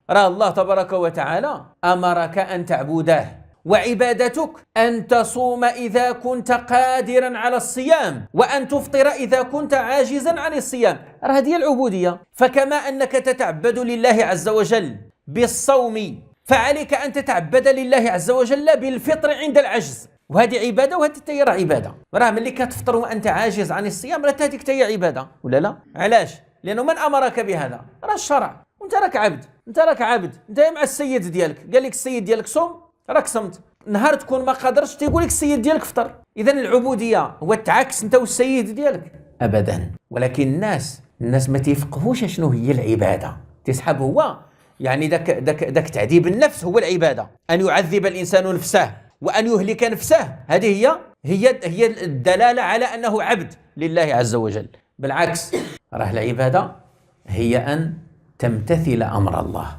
راه الله تبارك وتعالى أمرك أن تعبده، وعبادتك أن تصوم إذا كنت قادرا على الصيام، وأن تفطر إذا كنت عاجزا عن الصيام. راه هذه العبودية. فكما أنك تتعبد لله عز وجل بالصوم، فعليك أن تتعبد لله عز وجل بالفطر عند العجز، وهذه عبادة، وهذه هي راه عبادة. راه ملي كتفطر وأنت عاجز عن الصيام راه هذيك هي عبادة، ولا لا؟ علاش؟ لأنه من أمرك بهذا؟ راه الشرع، وأنت راك عبد، أنت راك عبد، أنت مع السيد ديالك، قال لك السيد ديالك صوم راك صمت، نهار تكون ما قادرش تيقول لك السيد ديالك فطر. إذا العبودية هو تعكس أنت والسيد ديالك؟ أبدا. ولكن الناس ما تيفقهوش شنو هي العبادة. تسحب هو يعني داك تعذيب النفس هو العبادة، أن يعذب الإنسان نفسه وأن يهلك نفسه، هذه هي الدلالة على أنه عبد لله عز وجل. بالعكس، راه العبادة هي أن تمتثل أمر الله.